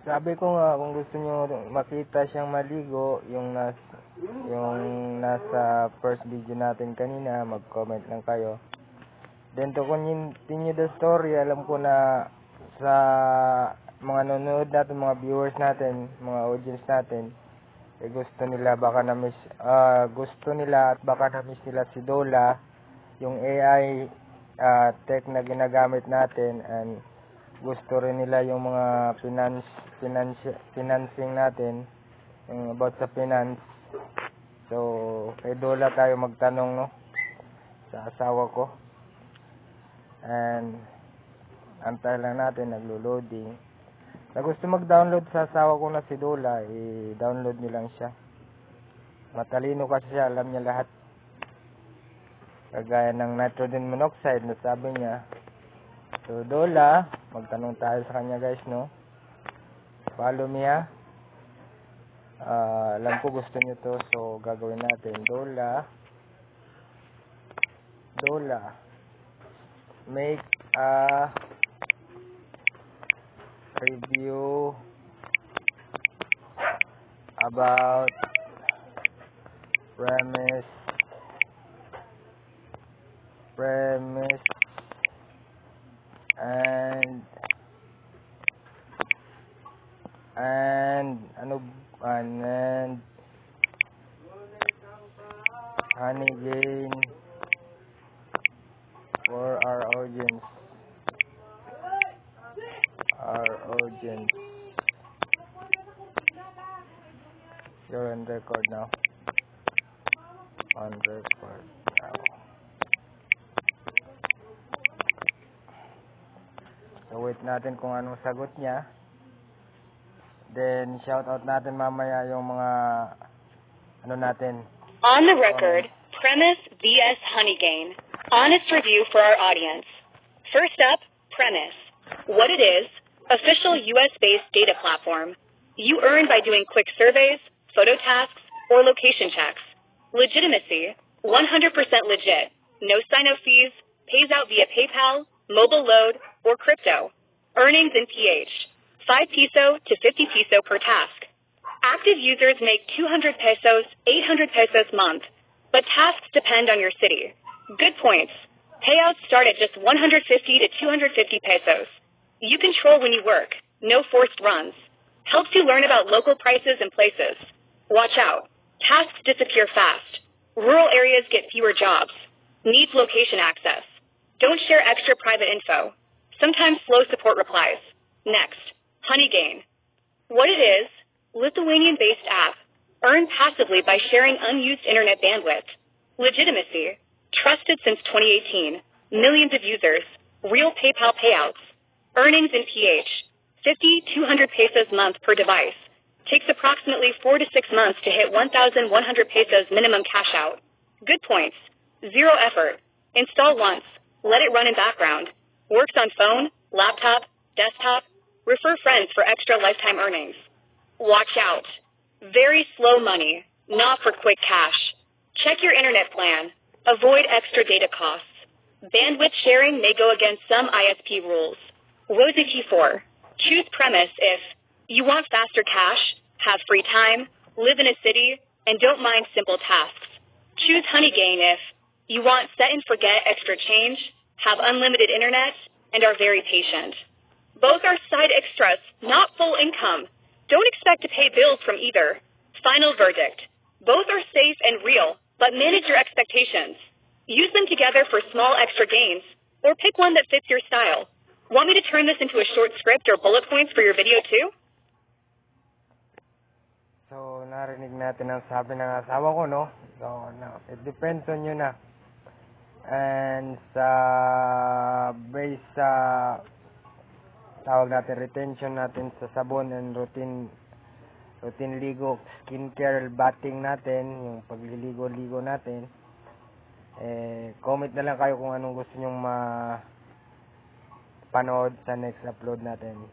Sabi ko nga, kung gusto nyo makita siyang maligo, yung nasa first video natin kanina, mag-comment lang kayo. Then to continue the story, alam ko na sa mga nanonood natin, mga viewers natin, mga audience natin, gusto nila at baka na-miss nila si Dola, yung AI tech na ginagamit natin, and gusto rin nila yung mga financing natin, yung about sa finance. So, kay Dola tayo magtanong, no, sa asawa ko. And antay lang natin, naglo-loading. Na gusto mag-download sa asawa ko na si Dola, i-download nyo lang siya. Matalino kasi siya, alam niya lahat. Kagaya ng nitrogen monoxide na sabi niya. So, Dola, magtanong tayo sa kanya, guys, no? Follow me, ha? Alam ko gusto niyo to, so gagawin natin. Dola, make a review about premise and honey gain for our audience. You're on record now. So wait natin kung anong sagot niya. Then shout out natin mamaya yung mga natin. On the record, Premise vs Honeygain. Honest review for our audience. First up, Premise. What it is: official US-based data platform. You earn by doing quick surveys, photo tasks, or location checks. Legitimacy: 100% legit. No sign-up fees. Pays out via PayPal, mobile load, or crypto. Earnings in PH: 5 peso to 50 peso per task. Active users make 200 pesos, 800 pesos month, but tasks depend on your city. Good points. Payouts start at just 150 to 250 pesos. You control when you work. No forced runs. Helps you learn about local prices and places. Watch out. Tasks disappear fast. Rural areas get fewer jobs. Needs location access. Don't share extra private info. Sometimes slow support replies. Next, Honeygain. What it is: Lithuanian-based app. Earn passively by sharing unused internet bandwidth. Legitimacy: trusted since 2018. Millions of users. Real PayPal payouts. Earnings in PH: 200 pesos month per device. Takes approximately 4 to 6 months to hit 1,100 pesos minimum cash out. Good points. Zero effort. Install once. Let it run in background. Works on phone, laptop, desktop. Refer friends for extra lifetime earnings. Watch out. Very slow money, not for quick cash. Check your internet plan. Avoid extra data costs. Bandwidth sharing may go against some ISP rules. Rosie T4. Choose Premise if you want faster cash, have free time, live in a city, and don't mind simple tasks. Choose Honeygain if you want set and forget extra change, have unlimited internet, and are very patient. Both are side extras, not full income. Don't expect to pay bills from either. Final verdict: both are safe and real, but manage your expectations. Use them together for small extra gains, or pick one that fits your style. Want me to turn this into a short script or bullet points for your video too? So, narinig natin ang sabi ng asawa ko, no? So, it depends on you na. And based sa tawag natin retention natin sa sabon and routine ligo, skincare, bathing natin, yung pagliligo-ligo natin, comment na lang kayo kung anong gusto nyong panood sa next upload natin.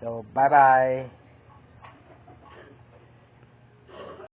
So, bye-bye!